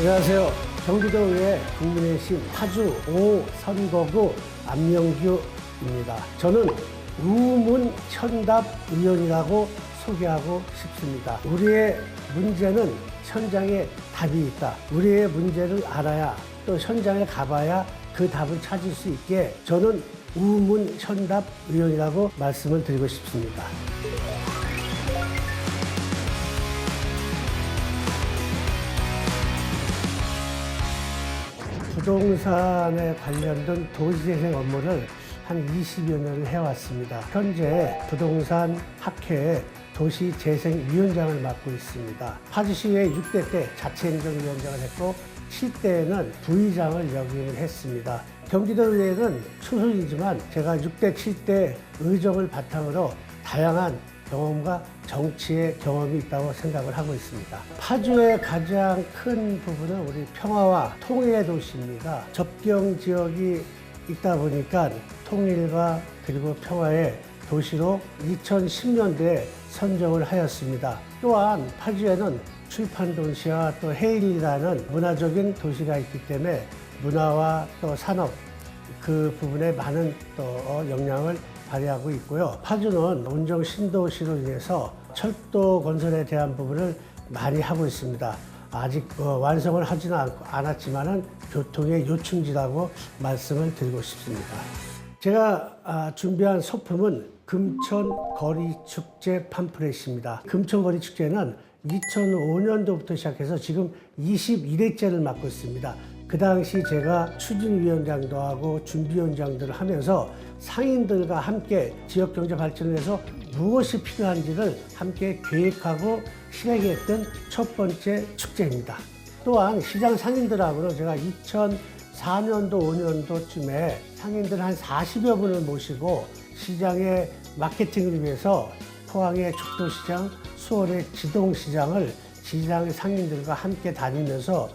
안녕하세요. 경기도의회 국민의힘 파주 5선거구 안명규입니다. 저는 우문현답 의원이라고 소개하고 싶습니다. 우리의 문제는 현장에 답이 있다. 우리의 문제를 알아야 또 현장에 가봐야 그 답을 찾을 수 있게 저는 우문현답 의원이라고 말씀을 드리고 싶습니다. 부동산에 관련된 도시재생 업무를 한 20여 년을 해왔습니다. 현재 부동산 학회의 도시재생위원장을 맡고 있습니다. 파주시의 6대 때 자치행정위원장을 했고 7대에는 부의장을 역임을 했습니다. 경기도의회는 소속이지만 제가 6대, 7대 의정을 바탕으로 다양한 경험과 정치의 경험이 있다고 생각을 하고 있습니다. 파주의 가장 큰 부분은 우리 평화와 통일의 도시입니다. 접경 지역이 있다 보니까 통일과 그리고 평화의 도시로 2010년대에 선정을 하였습니다. 또한 파주에는 출판 도시와 또 해일이라는 문화적인 도시가 있기 때문에 문화와 또 산업 그 부분에 많은 또 영향을 발휘하고 있고요. 파주는 온정 신도시로 인해서 철도 건설에 대한 부분을 많이 하고 있습니다. 아직 완성을 하지는 않았지만 교통의 요충지라고 말씀을 드리고 싶습니다. 제가 준비한 소품은 금천거리축제 팜플렛입니다. 금천거리축제는 2005년도부터 시작해서 지금 21회째를 맡고 있습니다. 그 당시 제가 추진위원장도 하고 준비위원장들을 하면서 상인들과 함께 지역경제 발전을 위해서 무엇이 필요한지를 함께 계획하고 실행했던 첫 번째 축제입니다. 또한 시장 상인들하고는 제가 2004년도, 5년도쯤에 상인들 한 40여 분을 모시고 시장의 마케팅을 위해서 포항의 죽도시장, 수원의 지동시장을 시장 상인들과 함께 다니면서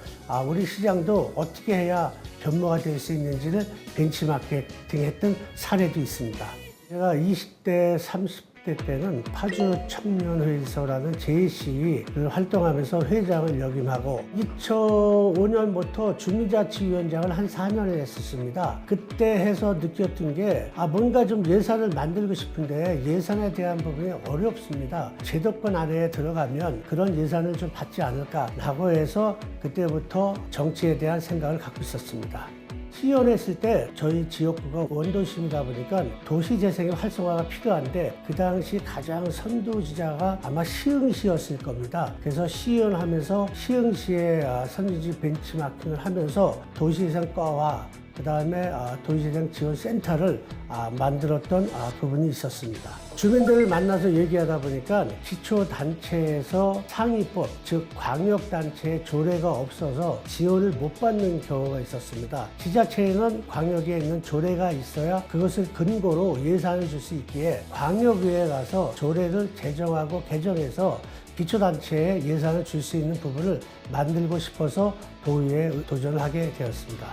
우리 시장도 어떻게 해야 변모가 될 수 있는지를 벤치마케팅 했던 사례도 있습니다. 제가 20대, 30대 때는 파주 청년회의소라는 제2시를 활동하면서 회장을 역임하고 2005년부터 주민자치위원장을 한 4년을 했었습니다. 그때 해서 느꼈던 게 뭔가 좀 예산을 만들고 싶은데 예산에 대한 부분이 어렵습니다. 제도권 안에 들어가면 그런 예산을 좀 받지 않을까라고 해서 그때부터 정치에 대한 생각을 갖고 있었습니다. 시연했을 때 저희 지역구가 원도심이다 보니까 도시재생의 활성화가 필요한데 그 당시 가장 선두주자가 아마 시흥시였을 겁니다. 그래서 시연하면서 시흥시의 선진지 벤치마킹을 하면서 도시재생과와 그 다음에 도시재생 지원센터를 만들었던 부분이 있었습니다. 주민들을 만나서 얘기하다 보니까 기초단체에서 상위법, 즉 광역단체의 조례가 없어서 지원을 못 받는 경우가 있었습니다. 지자체에는 광역에 있는 조례가 있어야 그것을 근거로 예산을 줄 수 있기에 광역의회에 가서 조례를 제정하고 개정해서 기초단체에 예산을 줄 수 있는 부분을 만들고 싶어서 도의회에 도전을 하게 되었습니다.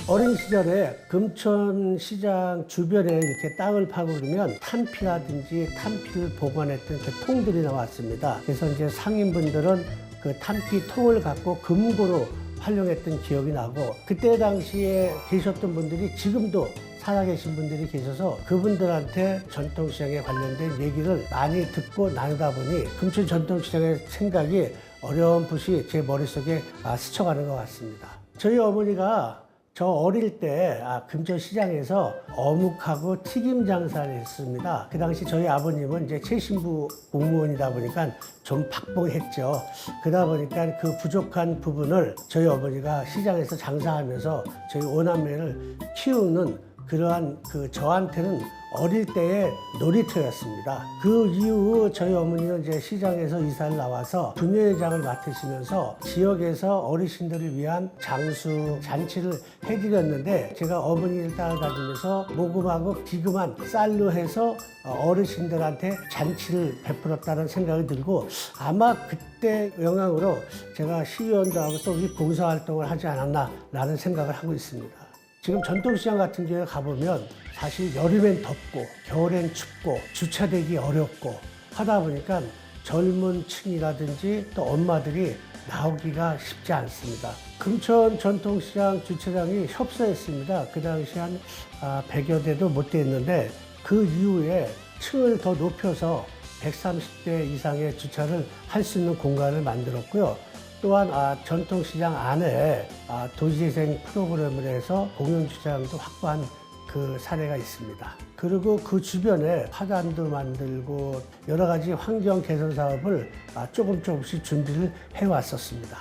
어린 시절에 금천시장 주변에 이렇게 땅을 파고 그러면 탄피라든지 탄피를 보관했던 그 통들이 나왔습니다. 그래서 이제 상인분들은 그 탄피 통을 갖고 금고로 활용했던 기억이 나고 그때 당시에 계셨던 분들이 지금도 살아계신 분들이 계셔서 그분들한테 전통시장에 관련된 얘기를 많이 듣고 나누다 보니 금천 전통시장의 생각이 어렴풋이 제 머릿속에 스쳐가는 것 같습니다. 저희 어머니가 저 어릴 때 금천시장에서 어묵하고 튀김 장사를 했습니다. 그 당시 저희 아버님은 이제 최신부 공무원이다 보니까 좀 박봉했죠. 그러다 보니까 그 부족한 부분을 저희 어머니가 시장에서 장사하면서 저희 오남매를 키우는 그러한 저한테는 어릴 때의 놀이터였습니다. 그 이후 저희 어머니는 이제 시장에서 이사를 나와서 분회장을 맡으시면서 지역에서 어르신들을 위한 장수, 잔치를 해드렸는데 제가 어머니를 따라다니면서 모금하고 기금한 쌀로 해서 어르신들한테 잔치를 베풀었다는 생각이 들고 아마 그때 영향으로 제가 시의원도 하고 또 이 봉사활동을 하지 않았나라는 생각을 하고 있습니다. 지금 전통시장 같은 경우에 가보면 사실 여름엔 덥고 겨울엔 춥고 주차되기 어렵고 하다 보니까 젊은 층이라든지 또 엄마들이 나오기가 쉽지 않습니다. 금천 전통시장 주차장이 협소했습니다. 그 당시 한 100여 대도 못 됐는데 그 이후에 층을 더 높여서 130대 이상의 주차를 할 수 있는 공간을 만들었고요. 또한 전통시장 안에 도시재생 프로그램을 해서 공영주차장도 확보한 그 사례가 있습니다. 그리고 그 주변에 화단도 만들고 여러 가지 환경 개선 사업을 조금씩 준비를 해왔었습니다.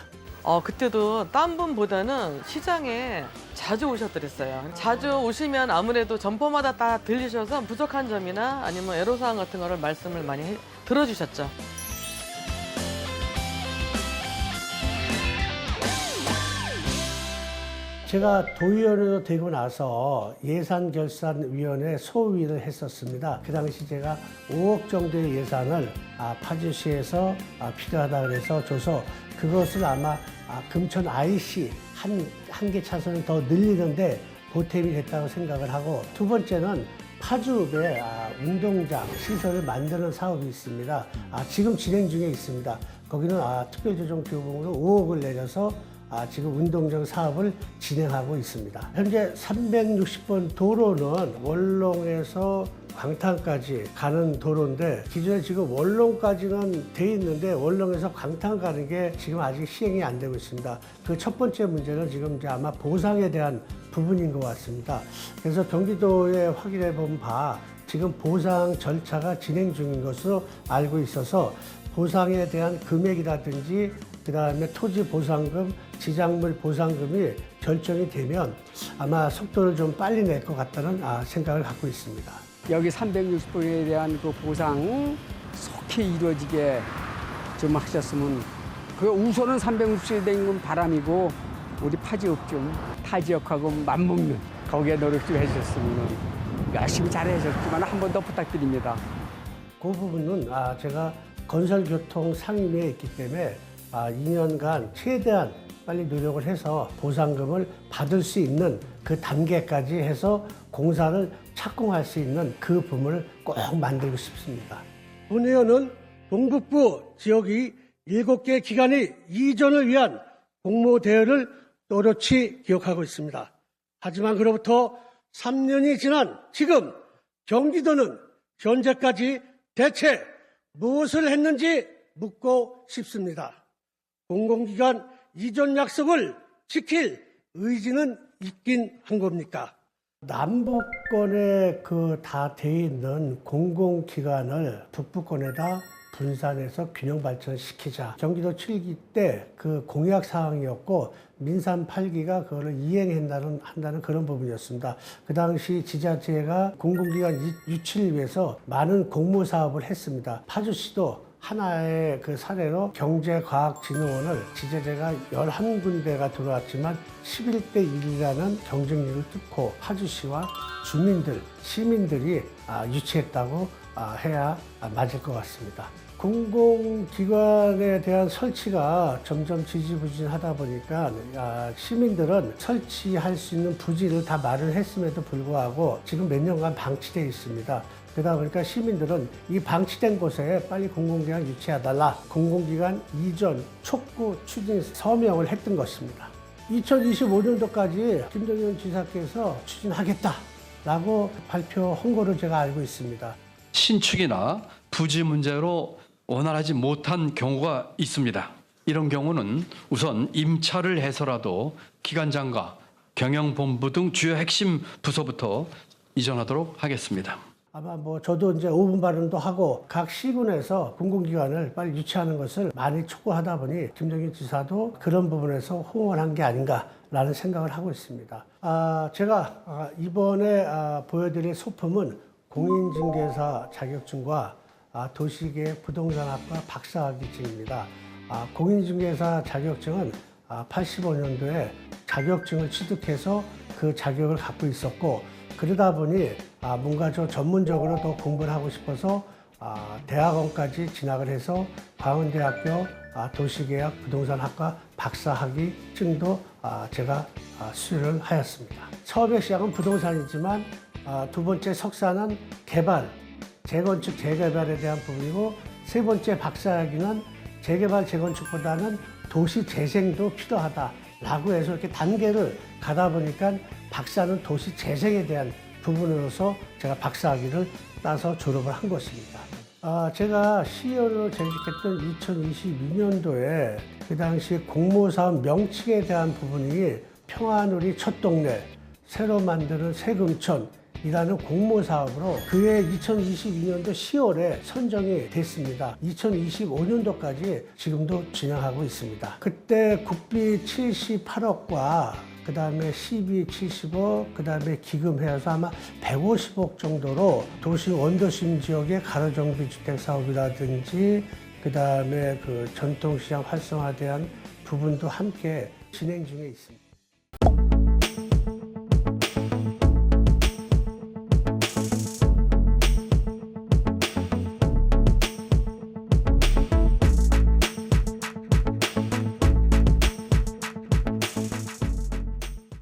그때도 딴 분보다는 시장에 자주 오셨더랬어요. 자주 오시면 아무래도 점포마다 다 들리셔서 부족한 점이나 아니면 애로사항 같은 거를 말씀을 많이 들어주셨죠. 제가 도의원으로 되고 나서 예산결산위원회 소위를 했었습니다. 그 당시 제가 5억 정도의 예산을 파주시에서 필요하다 그래서 줘서 그것을 아마 금천 IC 한 개 차선을 더 늘리는데 보탬이 됐다고 생각을 하고, 두 번째는 파주읍에 운동장 시설을 만드는 사업이 있습니다. 지금 진행 중에 있습니다. 거기는 특별조정기금으로 5억을 내려서 지금 운동장 사업을 진행하고 있습니다. 현재 360번 도로는 원롱에서 광탄까지 가는 도로인데, 기존에 지금 원롱까지는 돼 있는데 원롱에서 광탄 가는 게 지금 아직 시행이 안 되고 있습니다. 그 첫 번째 문제는 지금 이제 아마 보상에 대한 부분인 것 같습니다. 그래서 경기도에 확인해 본 바 지금 보상 절차가 진행 중인 것으로 알고 있어서 보상에 대한 금액이라든지 그다음에 토지 보상금, 지작물 보상금이 결정이 되면 아마 속도를 좀 빨리 낼 것 같다는 생각을 갖고 있습니다. 여기 360번에 대한 그 보상 속히 이루어지게 좀 하셨으면, 그 우선은 360이 된 건 바람이고 우리 파지업 좀 타 지역하고 맞먹는 거기에 노력 좀 해주셨으면 열심히 잘해주셨지만 한 번 더 부탁드립니다. 그 부분은 제가 건설교통 상임위에 있기 때문에 2년간 최대한 빨리 노력을 해서 보상금을 받을 수 있는 그 단계까지 해서 공사를 착공할 수 있는 그 부분을 꼭 만들고 싶습니다. 본의원은 동북부 지역이 7개 기관의 이전을 위한 공모 대회를 또렷이 기억하고 있습니다. 하지만 그로부터 3년이 지난 지금 경기도는 현재까지 대체 무엇을 했는지 묻고 싶습니다. 공공기관 이전 약속을 지킬 의지는 있긴 한 겁니까? 남북권에 다 돼 있는 공공기관을 북부권에다 분산해서 균형 발전시키자. 경기도 7기 때 그 공약 사항이었고 민산 8기가 그거를 이행한다는 그런 부분이었습니다. 그 당시 지자체가 공공기관 유치를 위해서 많은 공모 사업을 했습니다. 파주시도 하나의 그 사례로 경제과학진흥원을 지자체가 11군데가 들어왔지만 11대 1이라는 경쟁률을 뚫고 파주시와 시민들이 유치했다고 해야 맞을 것 같습니다. 공공기관에 대한 설치가 점점 지지부진하다 보니까 시민들은 설치할 수 있는 부지를 다 마련했음에도 불구하고 지금 몇 년간 방치되어 있습니다. 그러다 보니까 시민들은 이 방치된 곳에 빨리 공공기관 유치해달라, 공공기관 이전 촉구 추진 서명을 했던 것입니다. 2025년도까지 김동연 지사께서 추진하겠다라고 발표한 거로 제가 알고 있습니다. 신축이나 부지 문제로 원활하지 못한 경우가 있습니다. 이런 경우는 우선 임차를 해서라도 기관장과 경영본부 등 주요 핵심 부서부터 이전하도록 하겠습니다. 아마 저도 이제 5분 발언도 하고 각 시군에서 공공기관을 빨리 유치하는 것을 많이 촉구하다 보니 김동연 지사도 그런 부분에서 호응을 한 게 아닌가라는 생각을 하고 있습니다. 제가 이번에 보여드릴 소품은 공인중개사 자격증과 도시계 부동산학과 박사학위증입니다. 공인중개사 자격증은 85년도에 자격증을 취득해서 그 자격을 갖고 있었고, 그러다 보니 뭔가 좀 전문적으로 더 공부를 하고 싶어서 대학원까지 진학을 해서 광운대학교 도시계약 부동산학과 박사학위증도 제가 수료를 하였습니다. 처음에 시작은 부동산이지만 두 번째 석사는 개발, 재건축, 재개발에 대한 부분이고 세 번째 박사학위는 재개발, 재건축보다는 도시 재생도 필요하다라고 해서 이렇게 단계를 가다 보니까 박사는 도시 재생에 대한 부분으로서 제가 박사학위를 따서 졸업을 한 것입니다. 제가 CEO로 재직했던 2022년도에 그 당시 공모사업 명칭에 대한 부분이 평화누리 첫 동네, 새로 만드는 새금천이라는 공모사업으로 그해 2022년도 10월에 선정이 됐습니다. 2025년도까지 지금도 진행하고 있습니다. 그때 국비 78억과 그 다음에 시비 70억, 그 다음에 기금해서 아마 150억 정도로 도시 원도심 지역의 가로정비주택 사업이라든지 그 다음에 그 전통시장 활성화에 대한 부분도 함께 진행 중에 있습니다.